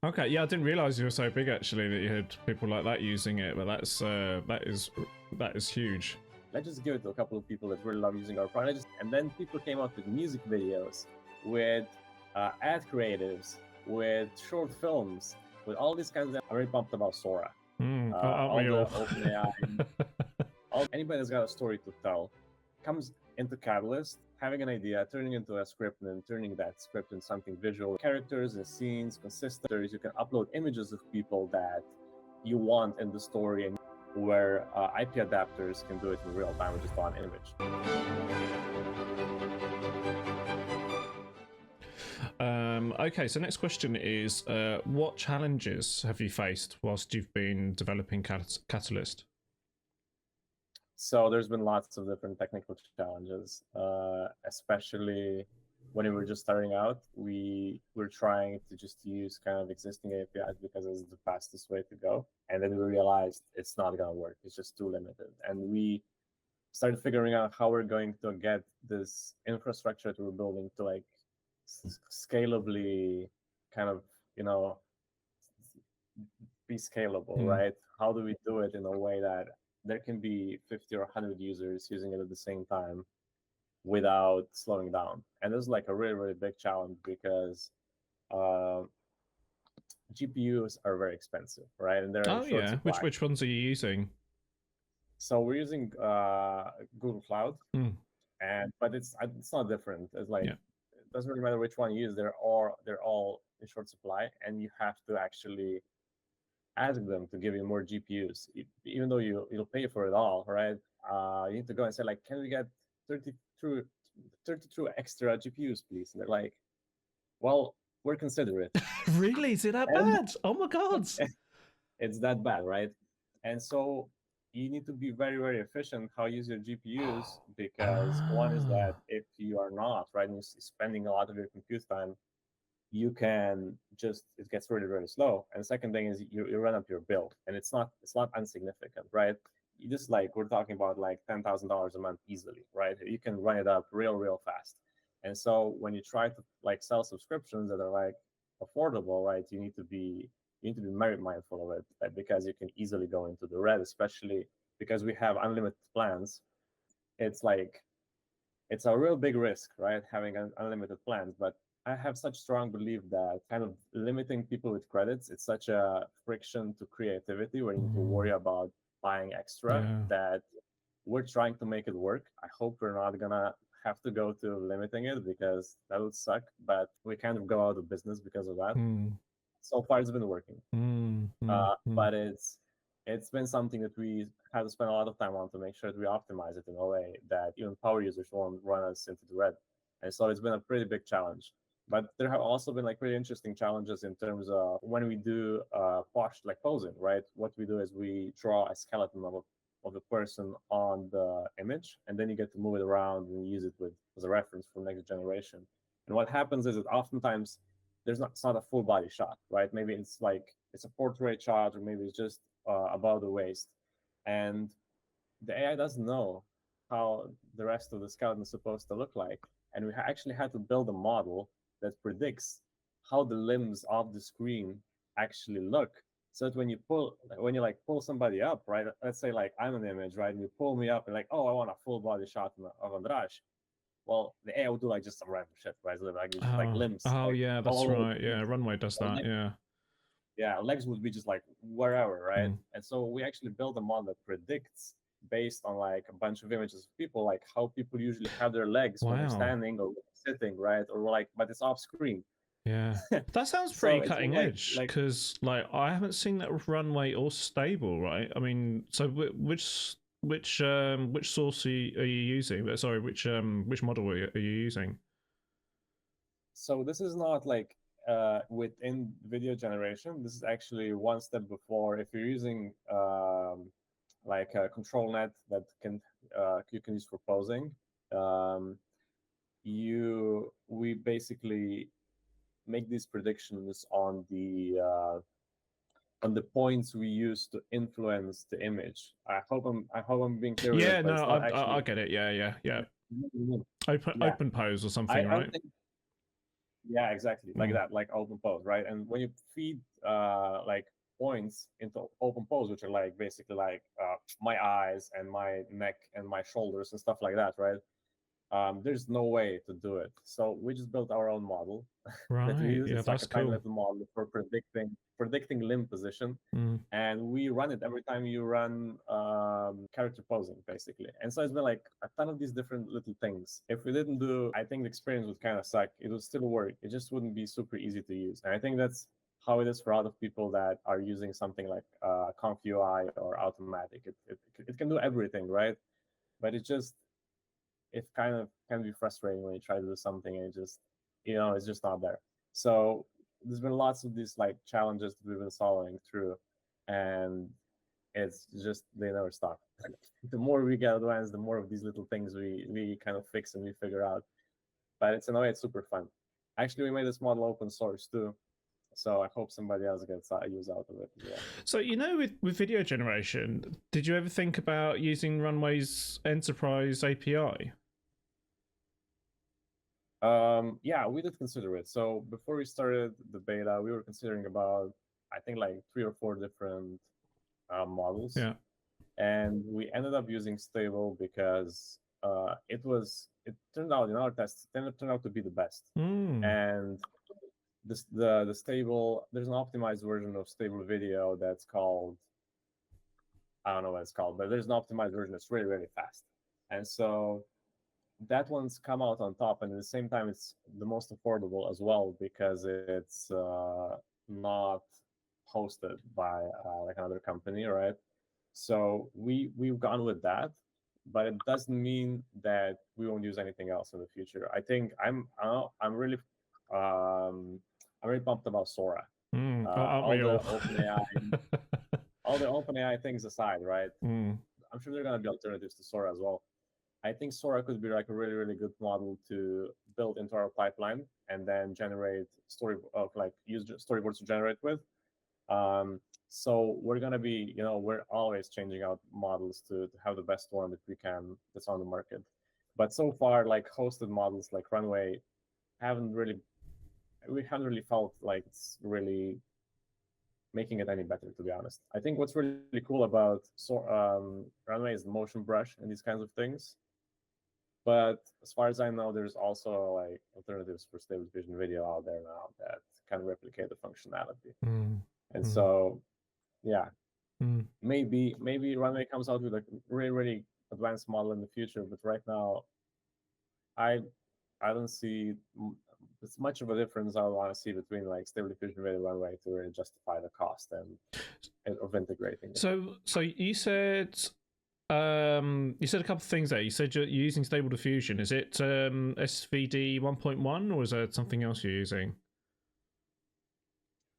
Okay, yeah, I didn't realize you were so big actually that you had people like that using it, but that is huge. Let's just give it to a couple of people that really love using our product. And then people came up with music videos, with ad creatives, with short films, with all these kinds of. I'm very pumped about Sora. Aren't we all? OpenAI. Anybody that's got a story to tell comes into Catalyst, having an idea, turning into a script, and then turning that script into something visual. Characters and scenes, consistent. You can upload images of people that you want in the story, and where IP adapters can do it in real time with just one image. Okay, so next question is, what challenges have you faced whilst you've been developing Catalyst? So there's been lots of different technical challenges, especially when we were just starting out. We were trying to just use kind of existing APIs because it's the fastest way to go. And then we realized it's not going to work. It's just too limited. And we started figuring out how we're going to get this infrastructure that we're building to like scalably kind of, be scalable, right? How do we do it in a way that there can be 50 or 100 users using it at the same time without slowing down? And this is like a really, really big challenge because GPUs are very expensive, right? And they're in short supply. Which ones are you using? So we're using Google Cloud, but it's not different. It's like it doesn't really matter which one you use. They're all in short supply, and you have to actually ask them to give you more GPUs, even though you'll pay for it all, right? You need to go and say like, can we get 32 extra GPUs, please? And they're like, well, we're considerate. Really? Is it that bad? Oh my God. It's that bad, right? And so you need to be very, very efficient how you use your GPUs, because one is that if you are not, right, and you're spending a lot of your compute time, you can just, it gets really, really slow. And the second thing is you run up your bill, and it's not insignificant, right? You just like, we're talking about like $10,000 a month easily, right? You can run it up real fast. And so when you try to like sell subscriptions that are like affordable, right, you need to be very mindful of it, right? Because you can easily go into the red, especially because we have unlimited plans. It's like, it's a real big risk, right, having unlimited plans. But I have such strong belief that kind of limiting people with credits, it's such a friction to creativity where you need to worry about buying extra, that we're trying to make it work. I hope we're not gonna have to go to limiting it, because that would suck, but we kind of go out of business because of that. So far it's been working. But it's been something that we had to spend a lot of time on to make sure that we optimize it in a way that even power users won't run us into the red. And so it's been a pretty big challenge. But there have also been like really interesting challenges in terms of when we do like posing, right? What we do is we draw a skeleton of the person on the image, and then you get to move it around and use it as a reference for next generation. And what happens is that oftentimes it's not a full body shot, right? Maybe it's a portrait shot, or maybe it's just above the waist. And the AI doesn't know how the rest of the skeleton is supposed to look like. And we actually had to build a model that predicts how the limbs of the screen actually look, so that when you pull somebody up, right? Let's say like I'm an image, right? And you pull me up and like, oh, I want a full body shot of Andrash. Well, the AI will do like just some random shit, right? So like limbs. Oh like, yeah, that's right. Yeah, Runway does that. Yeah, legs would be just like wherever, right? And so we actually build a model that predicts, based on like a bunch of images of people, like how people usually have their legs when they're standing or sitting, right? Or like, but it's off screen. Yeah, that sounds pretty cutting edge, because like I haven't seen that with Runway or Stable, right? I mean, so which source are you using? Sorry, which model are you using? So this is not like within video generation. This is actually one step before. If you're using like a control net that you can use for posing, we basically make these predictions on the points we use to influence the image. I hope I'm being clear. Yeah, no, I get it. Yeah. Open pose or something, right? Yeah, exactly, like that, like open pose, right? And when you feed like points into open pose, which are like basically like my eyes and my neck and my shoulders and stuff like that, right? There's no way to do it. So we just built our own model that we Right. use. Yeah, It's like that's a tiny cool. little model for predicting limb position. And we run it every time you run character posing, basically. And so it's been like a ton of these different little things. If we didn't do, I think the experience would kind of suck. It would still work. It just wouldn't be super easy to use. And I think that's how it is for a lot of people that are using something like Conf UI or Automatic. It can do everything, right? But it kind of can be frustrating when you try to do something and it just, it's just not there. So there's been lots of these like challenges that we've been solving through, and it's just they never stop. The more we get advanced, the more of these little things we kind of fix and we figure out. But it's in a way it's super fun. Actually, we made this model open source too, so I hope somebody else gets a use out of it as well. So with video generation, did you ever think about using Runway's enterprise API? Yeah, we did consider it. So before we started the beta, we were considering about, I think, like 3 or 4 different models. Yeah. And we ended up using Stable because it turned out in our tests, it turned out to be the best. And the Stable, there's an optimized version of Stable Video that's called, I don't know what it's called, but there's an optimized version that's really, really fast. And so that one's come out on top, and at the same time it's the most affordable as well because it's not hosted by like another company, right? So we've gone with that, but it doesn't mean that we won't use anything else in the future. I think I'm really pumped about Sora. Aren't we all? All the OpenAI things aside, right? I'm sure there are going to be alternatives to Sora as well. I think Sora could be like a really, really good model to build into our pipeline and then generate use storyboards to generate with. So we're gonna be, we're always changing out models to have the best one that we can that's on the market. But so far, like hosted models like Runway, we haven't really felt like it's really making it any better, to be honest. I think what's really cool about Runway is the motion brush and these kinds of things. But as far as I know, there's also like alternatives for Stable Diffusion video out there now that can replicate the functionality. And so, yeah, maybe Runway comes out with a really, really advanced model in the future. But right now, I don't see it's much of a difference I want to see between like Stable Diffusion video Runway to really justify the cost and of integrating it. So you said. You said a couple of things there. You said you're using Stable Diffusion. Is it SVD 1.1 or is there something else you're using?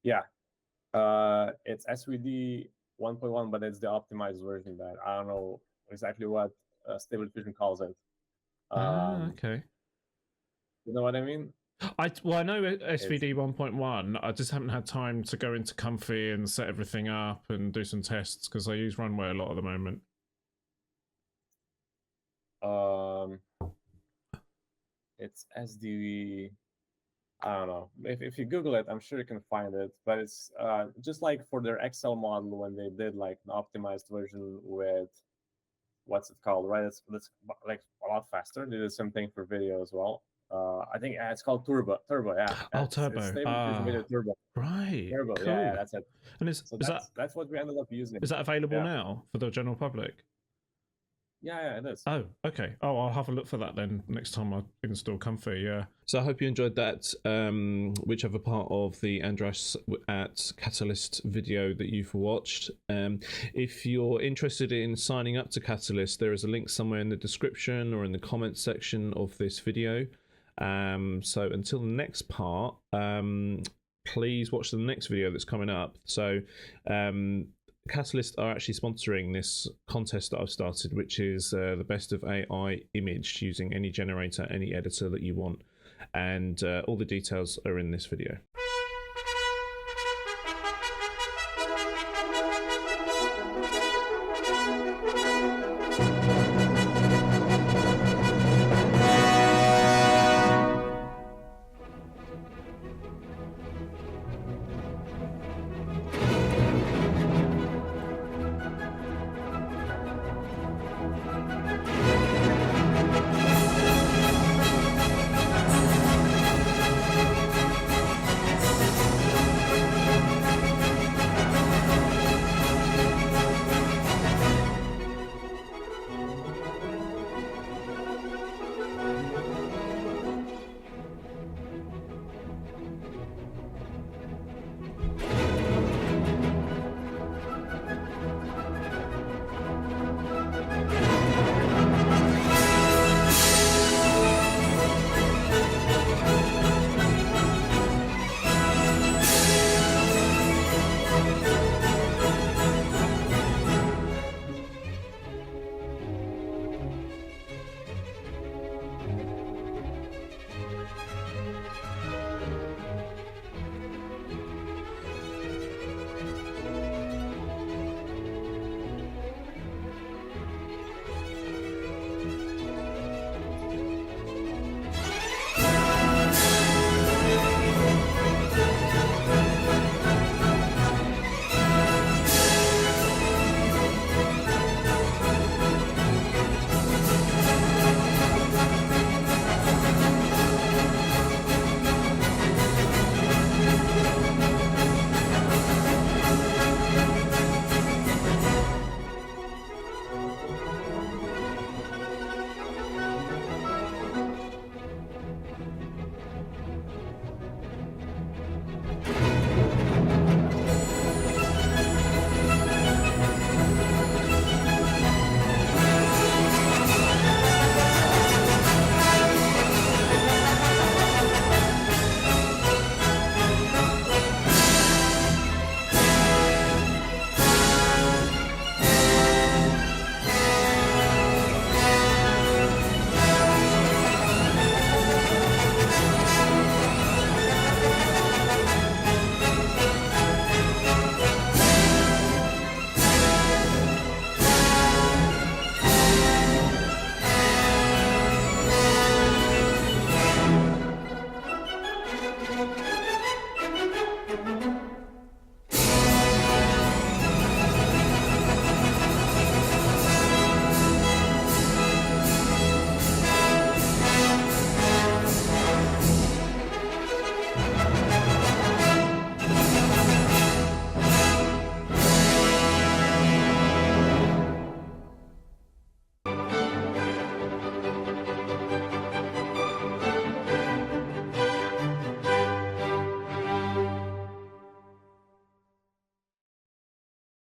Yeah, it's SVD 1.1, but it's the optimized version that I don't know exactly what Stable Diffusion calls it. Okay. You know what I mean? I know SVD 1.1. I just haven't had time to go into Comfy and set everything up and do some tests because I use Runway a lot at the moment. It's SDV. I don't know. If you Google it, I'm sure you can find it. But it's just like for their Excel model when they did like an optimized version with what's it called, right? It's like a lot faster. They did the same thing for video as well. I think it's called Turbo. Yeah. Turbo. It's Stable Diffusion Video Turbo. Right. Turbo. Cool. Yeah, that's it. And that's what we ended up using. Is that available now for the general public? Yeah, it is. Oh, okay. Oh, I'll have a look for that then next time I install Comfy, yeah. So I hope you enjoyed that, whichever part of the Andras at Katalist video that you've watched. If you're interested in signing up to Katalist, there is a link somewhere in the description or in the comments section of this video. So until the next part, please watch the next video that's coming up. So Katalist are actually sponsoring this contest that I've started, which is the best of AI image using any generator, any editor that you want. And all the details are in this video.